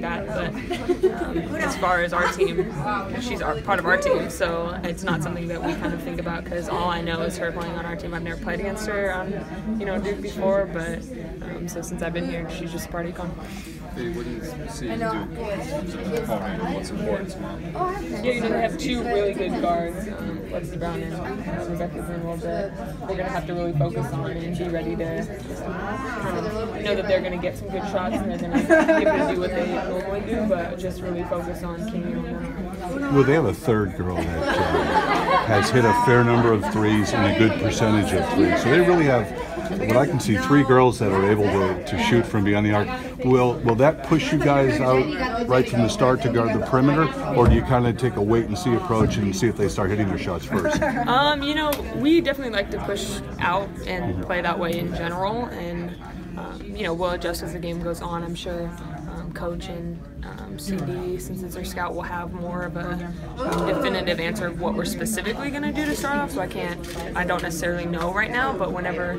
like that. But as far as our team, she's part of our team, so it's not something that we kind of think about because all I know is her playing on our team. I've never played against her on, Duke before, but so since I've been here, she's just part of UConn. Hey, what do you see Duke as an opponent and what's important tomorrow? Yeah, they have two really good guards, Lexi Brown and Rebecca Greenwald, that we're going to have to really focus on and be ready to kind of know that they're going to get some good shots and they're going to be able to do what they normally do, but just really focus on King and Well, they have a third girl that has hit a fair number of threes and a good percentage of threes. So they really have, what I can see, 3 girls that are able to shoot from beyond the arc. Will that push you guys out right from the start to guard the perimeter, or do you kind of take a wait-and-see approach and see if they start hitting their shots first? We definitely like to push out and play that way in general, and we'll adjust as the game goes on. I'm sure Coach and CD, since it's our scout, will have more of a definitive answer of what we're specifically going to do to start off. So I don't necessarily know right now, but whenever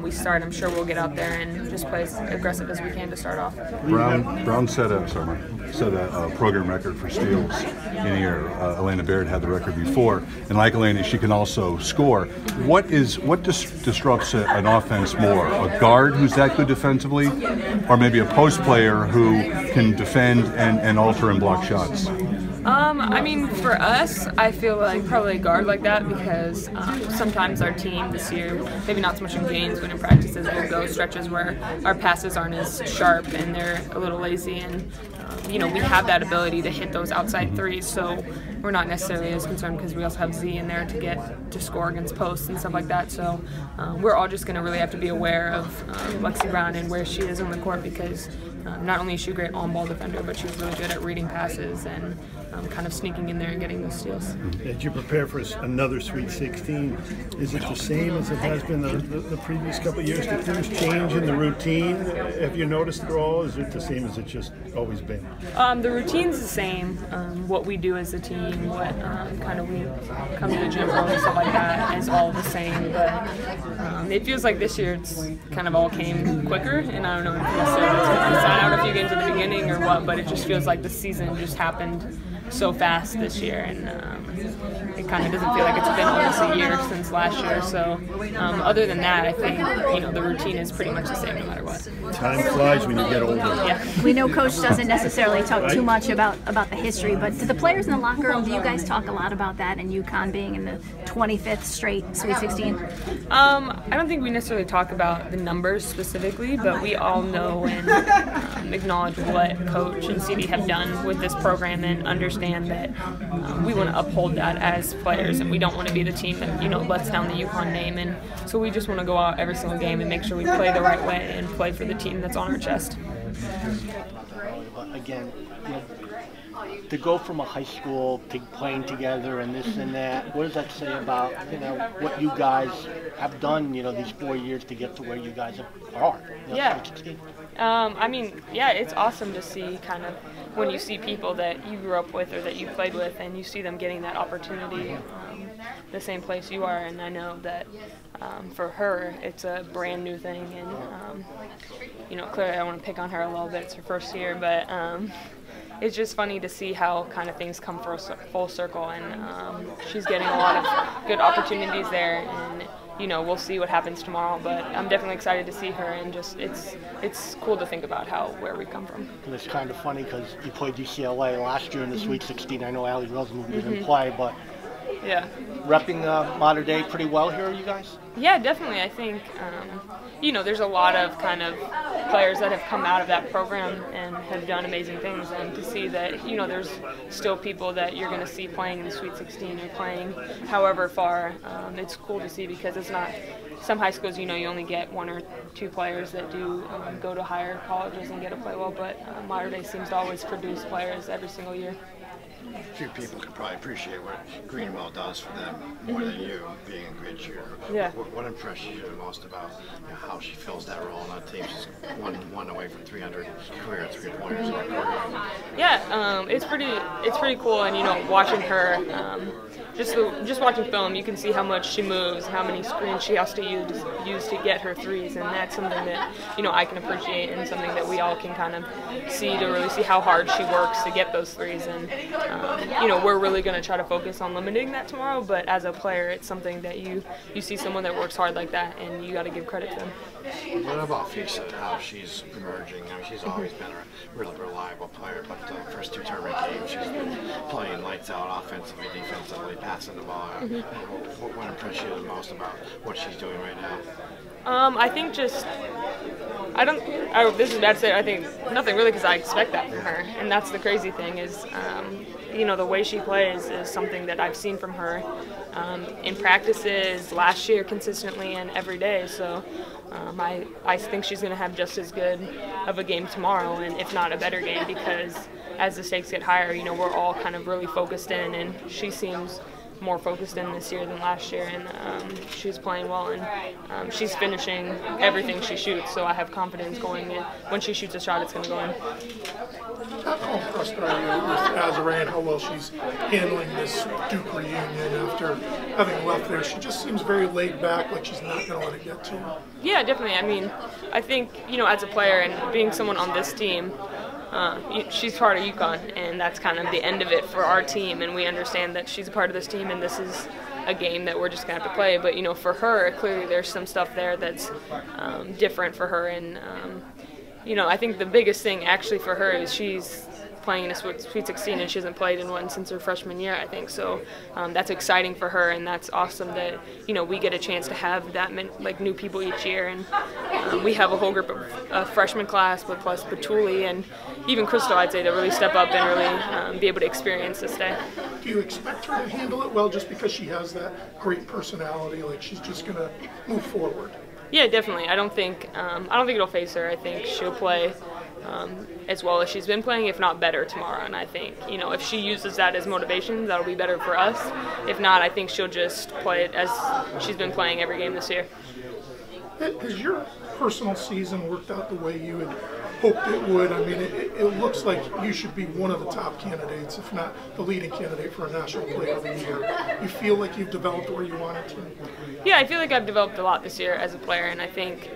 we start, I'm sure we'll get out there and just play as aggressive as we can to start off. Brown set a program record for steals in here. Elena Baird had the record before, and like Elena, she can also score. What disrupts an offense more? A guard who's that good defensively, or maybe a post player who can defend and alter and block shots? For us, I feel like probably a guard like that because sometimes our team this year, maybe not so much in games, but in practices, we'll go stretches where our passes aren't as sharp and they're a little lazy, and we have that ability to hit those outside threes, so we're not necessarily as concerned because we also have Z in there to score against posts and stuff like that. So we're all just going to really have to be aware of Lexi Brown and where she is on the court, because not only is she a great on-ball defender, but she's really good at reading passes and kind of sneaking in there and getting those steals. As you prepare for another Sweet 16, is it the same as it has been the previous couple of years? Did things change in the routine? Have you noticed it all? Is it the same as it's just always been? The routine's the same. What we do as a team, what kind of we come to the gym for and stuff like that is all the same. But it feels like this year it's kind of all came quicker, and I don't know if necessarily it's because we sat out a few games at the beginning or what, but it just feels like the season just happened so fast this year, and it kind of doesn't feel like it's been almost a year since last year. So other than that, I think the routine is pretty much the same no matter what. Time flies when you get older. Yeah. We know Coach doesn't necessarily talk too much about the history, but do the players in the locker room, do you guys talk a lot about that, and UConn being in the 25th straight Sweet 16? I don't think we necessarily talk about the numbers specifically, but we all know and acknowledge what Coach and CD have done with this program and understand that we want to uphold that as players, and we don't want to be the team that lets down the UConn name, and so we just want to go out every single game and make sure we play the right way and play for the team that's on our chest. Again, to go from a high school to playing together and this and that, what does that say about what you guys have done these 4 years to get to where you guys are? Yeah. It's awesome to see kind of when you see people that you grew up with or that you played with, and you see them getting that opportunity the same place you are. And I know that for her, it's a brand new thing, and clearly I want to pick on her a little bit. It's her first year, but it's just funny to see how kind of things come full circle, and she's getting a lot of good opportunities there, and we'll see what happens tomorrow, but I'm definitely excited to see her, and just it's cool to think about where we come from. And it's kind of funny because you played UCLA last year in the Sweet 16. I know Allie Rosenblum didn't play, but yeah, repping modern day pretty well here, you guys? Yeah, definitely. I think there's a lot of kind of players that have come out of that program and have done amazing things, and to see that there's still people that you're going to see playing in the Sweet 16 or playing however far, it's cool to see, because it's not some high schools you only get 1 or 2 players that do go to higher colleges and get to play well, but Modern Day seems to always produce players every single year. Few people can probably appreciate what Greenwell does for them more than you, being a great cheer. Yeah. What impresses you the most about how she fills that role on a team? She's one away from 300 career 3-pointers. Yeah, it's pretty cool, and watching her just watching film, you can see how much she moves, how many screens she has to use to get her threes, and that's something that I can appreciate, and something that we all can kind of see to really see how hard she works to get those threes. And we're really going to try to focus on limiting that tomorrow. But as a player, it's something that you see someone that works hard like that, and you got to give credit to them. What about Fisa, how she's emerging? I mean, she's always been a really reliable player, but the first 2 tournament games, she's been playing lights out offensively, defensively, passing the ball. What impressed you the most about what she's doing right now? I think this is bad to say, I think nothing really, because I expect that from her. And that's the crazy thing is, the way she plays is something that I've seen from her in practices, last year consistently, and every day. So I think she's going to have just as good of a game tomorrow, and if not a better game, because as the stakes get higher, we're all kind of really focused in, and she seems more focused in this year than last year, and she's playing well, and she's finishing everything she shoots, so I have confidence going in. When she shoots a shot, it's going to go in. How impressed are you with Azariah, how well she's handling this Duke reunion after having left there? She just seems very laid back, like she's not going to let it get to her. Yeah, definitely. I mean, I think, as a player and being someone on this team, she's part of UConn, and that's kind of the end of it for our team, and we understand that she's a part of this team, and this is a game that we're just going to have to play. But, for her, clearly there's some stuff there that's different for her, and, I think the biggest thing actually for her is she's playing in a Sweet 16, and she hasn't played in one since her freshman year, I think. So that's exciting for her, and that's awesome that we get a chance to have that many, new people each year. And we have a whole group of freshman class, but plus Batuli and even Crystal, I'd say, to really step up and really be able to experience this day. Do you expect her to handle it well, just because she has that great personality? Like, she's just going to move forward? Yeah, definitely. I don't think it'll face her. I think she'll play as well as she's been playing, if not better tomorrow. And I think, if she uses that as motivation, that'll be better for us. If not, I think she'll just play it as she's been playing every game this year. Has your personal season worked out the way you had hoped it would? I mean, it looks like you should be one of the top candidates, if not the leading candidate for a National Player of the Year. You feel like you've developed where you wanted to? Yeah, I feel like I've developed a lot this year as a player, and I think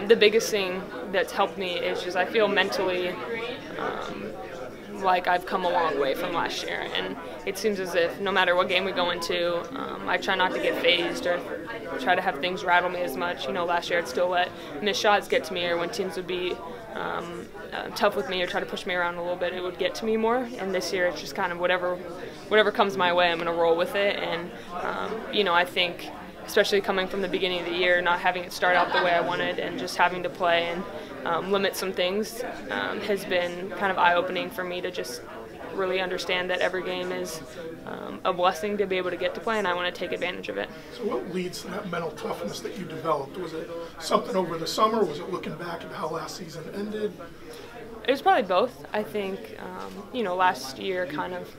the biggest thing that's helped me is just I feel mentally like I've come a long way from last year, and it seems as if no matter what game we go into, I try not to get phased or try to have things rattle me as much. Last year I'd still let missed shots get to me, or when teams would be tough with me or try to push me around a little bit, it would get to me more. And this year it's just kind of whatever comes my way, I'm going to roll with it. And I think, especially coming from the beginning of the year, not having it start out the way I wanted and just having to play and limit some things has been kind of eye-opening for me to just really understand that every game is a blessing to be able to get to play, and I want to take advantage of it. So what leads to that mental toughness that you developed? Was it something over the summer? Was it looking back at how last season ended? It was probably both. I think, last year kind of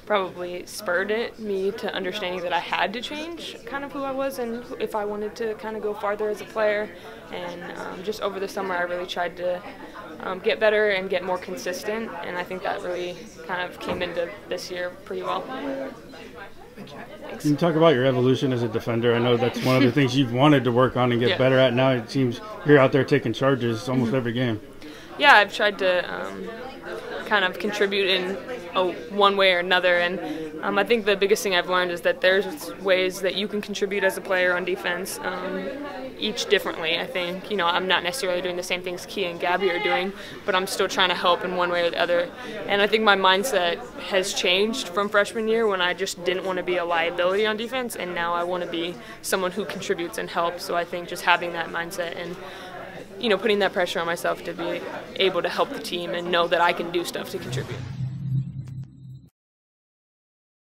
probably spurred me to understanding that I had to change kind of who I was and if I wanted to kind of go farther as a player. And just over the summer I really tried to get better and get more consistent, and I think that really kind of came into this year pretty well. Thanks. Can you talk about your evolution as a defender? I know that's one of the things you've wanted to work on and get better at. Now it seems you're out there taking charges almost every game. Yeah, I've tried to kind of contribute in one way or another, and I think the biggest thing I've learned is that there's ways that you can contribute as a player on defense, each differently. I think, I'm not necessarily doing the same things Kia and Gabby are doing, but I'm still trying to help in one way or the other. And I think my mindset has changed from freshman year, when I just didn't want to be a liability on defense, and now I want to be someone who contributes and helps. So I think just having that mindset and putting that pressure on myself to be able to help the team and know that I can do stuff to contribute.